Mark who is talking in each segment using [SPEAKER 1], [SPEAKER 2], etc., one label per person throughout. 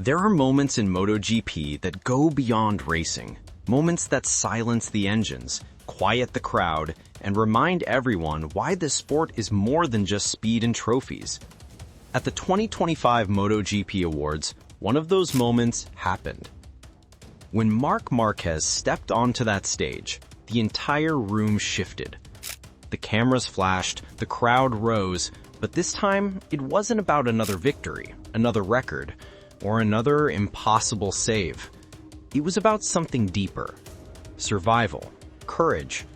[SPEAKER 1] There are moments in MotoGP that go beyond racing, moments that silence the engines, quiet the crowd, and remind everyone why this sport is more than just speed and trophies. At the 2025 MotoGP Awards, one of those moments happened. When Marc Marquez stepped onto that stage, the entire room shifted. The cameras flashed, the crowd rose, but this time it wasn't about another victory, another record, or another impossible save. It was about something deeper: survival, courage,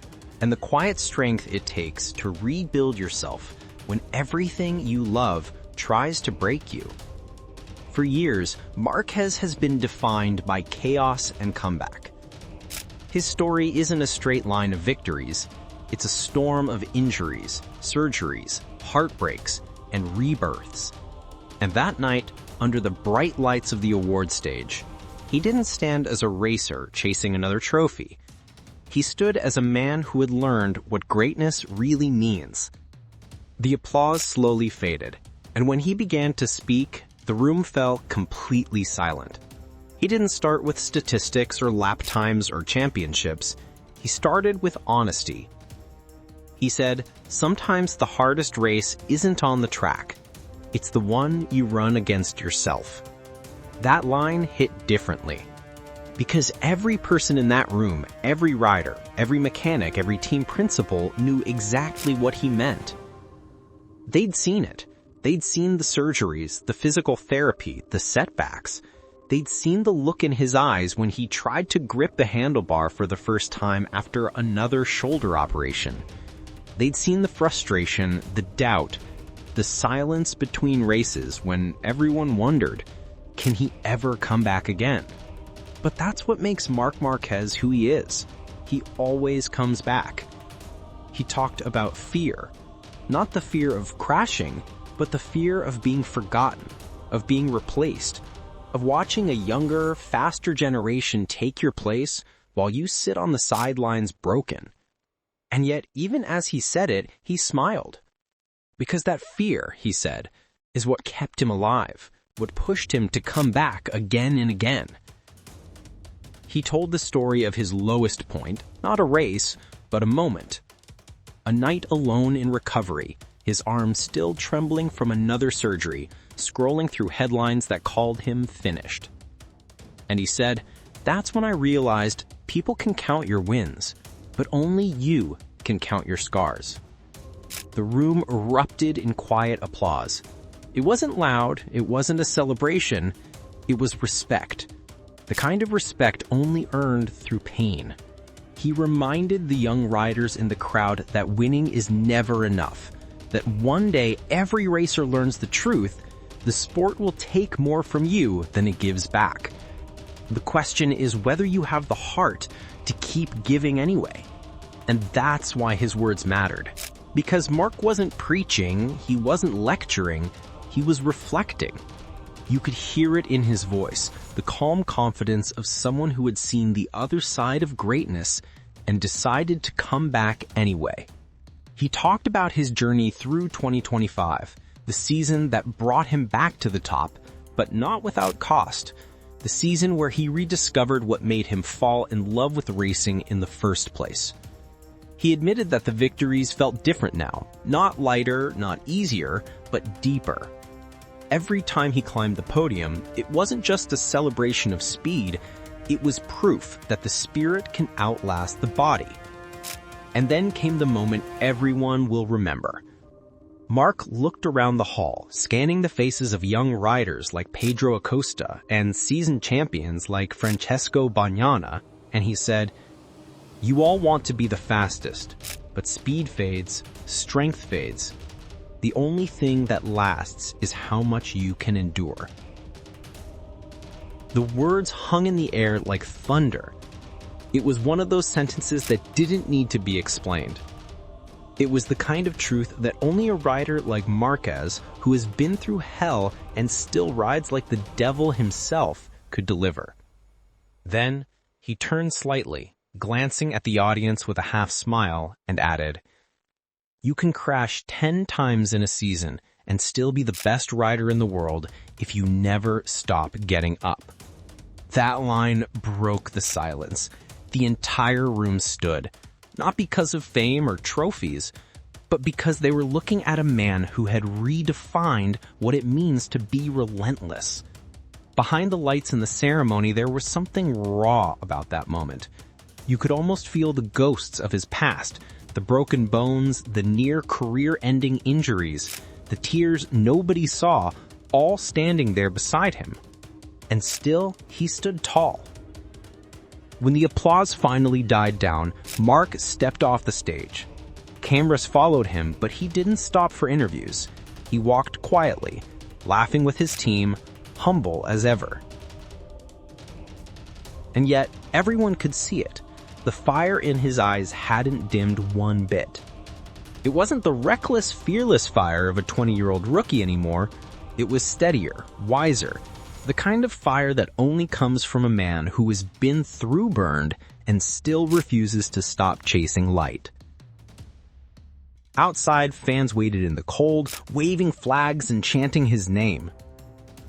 [SPEAKER 1] and the quiet strength it takes to rebuild yourself when everything you love tries to break you. For years, Marquez has been defined by chaos and comeback. His story isn't a straight line of victories. It's a storm of injuries, surgeries, heartbreaks, and rebirths. And that night, under the bright lights of the award stage, he didn't stand as a racer chasing another trophy. He stood as a man who had learned what greatness really means. The applause slowly faded, and when he began to speak, the room fell completely silent. He didn't start with statistics or lap times or championships. He started with honesty. He said, "Sometimes the hardest race isn't on the track. It's the one you run against yourself." That line hit differently. Because every person in that room, every rider, every mechanic, every team principal knew exactly what he meant. They'd seen it. They'd seen the surgeries, the physical therapy, the setbacks. They'd seen the look in his eyes when he tried to grip the handlebar for the first time after another shoulder operation. They'd seen the frustration, the doubt, the silence between races when everyone wondered, can he ever come back again? But that's what makes Marc Marquez who he is. He always comes back. He talked about fear, not the fear of crashing, but the fear of being forgotten, of being replaced, of watching a younger, faster generation take your place while you sit on the sidelines broken. And yet, even as he said it, he smiled. Because that fear, he said, is what kept him alive, what pushed him to come back again and again. He told the story of his lowest point, not a race, but a moment. A night alone in recovery, his arm still trembling from another surgery, scrolling through headlines that called him finished. And he said, "That's when I realized people can count your wins, but only you can count your scars." The room erupted in quiet applause. It wasn't loud, it wasn't a celebration, it was respect. The kind of respect only earned through pain. He reminded the young riders in the crowd that winning is never enough, that one day every racer learns the truth: the sport will take more from you than it gives back. The question is whether you have the heart to keep giving anyway. And that's why his words mattered. Because Marc wasn't preaching, he wasn't lecturing, he was reflecting. You could hear it in his voice, the calm confidence of someone who had seen the other side of greatness and decided to come back anyway. He talked about his journey through 2025, the season that brought him back to the top, but not without cost. The season where he rediscovered what made him fall in love with racing in the first place. He admitted that the victories felt different now, not lighter, not easier, but deeper. Every time he climbed the podium, it wasn't just a celebration of speed, it was proof that the spirit can outlast the body. And then came the moment everyone will remember. Marc looked around the hall, scanning the faces of young riders like Pedro Acosta and seasoned champions like Francesco Bagnaia, and he said, "You all want to be the fastest, but speed fades, strength fades. The only thing that lasts is how much you can endure." The words hung in the air like thunder. It was one of those sentences that didn't need to be explained. It was the kind of truth that only a rider like Marquez, who has been through hell and still rides like the devil himself, could deliver. Then he turned slightly, glancing at the audience with a half smile, and added, "You can crash 10 times in a season, and still be the best rider in the world if you never stop getting up. That line broke the silence. The entire room stood, not because of fame or trophies, but because they were looking at a man who had redefined what it means to be relentless. Behind the lights in the ceremony, there was something raw about that moment. You could almost feel the ghosts of his past, the broken bones, the near career-ending injuries, the tears nobody saw, all standing there beside him. And still, he stood tall. When the applause finally died down, Marc stepped off the stage. Cameras followed him, but he didn't stop for interviews. He walked quietly, laughing with his team, humble as ever. And yet, everyone could see it. The fire in his eyes hadn't dimmed one bit. It wasn't the reckless, fearless fire of a 20-year-old rookie anymore. It was steadier, wiser, the kind of fire that only comes from a man who has been through burned and still refuses to stop chasing light. Outside, fans waited in the cold, waving flags and chanting his name.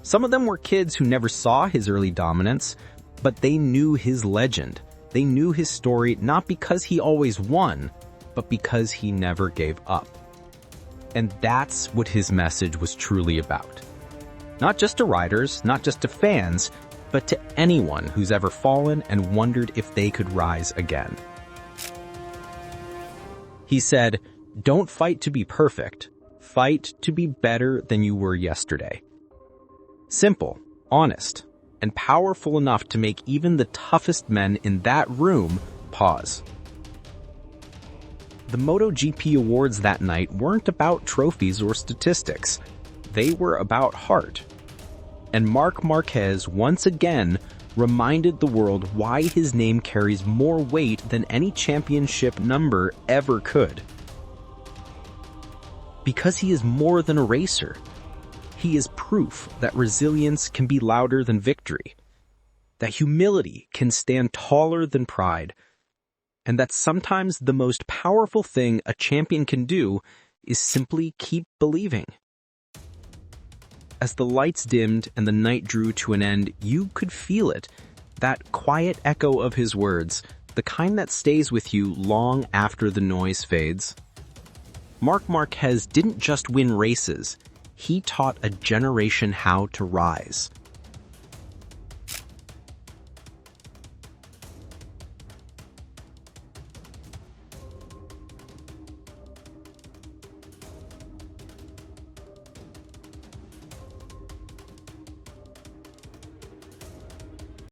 [SPEAKER 1] Some of them were kids who never saw his early dominance, but they knew his legend. They knew his story not because he always won, but because he never gave up. And that's what his message was truly about. Not just to riders, not just to fans, but to anyone who's ever fallen and wondered if they could rise again. He said, "Don't fight to be perfect. Fight to be better than you were yesterday." Simple, honest, and powerful enough to make even the toughest men in that room pause. The MotoGP Awards that night weren't about trophies or statistics. They were about heart. And Marc Marquez once again reminded the world why his name carries more weight than any championship number ever could. Because he is more than a racer. He is proof that resilience can be louder than victory, that humility can stand taller than pride, and that sometimes the most powerful thing a champion can do is simply keep believing. As the lights dimmed and the night drew to an end, you could feel it, that quiet echo of his words, the kind that stays with you long after the noise fades. Marc Marquez didn't just win races, he taught a generation how to rise.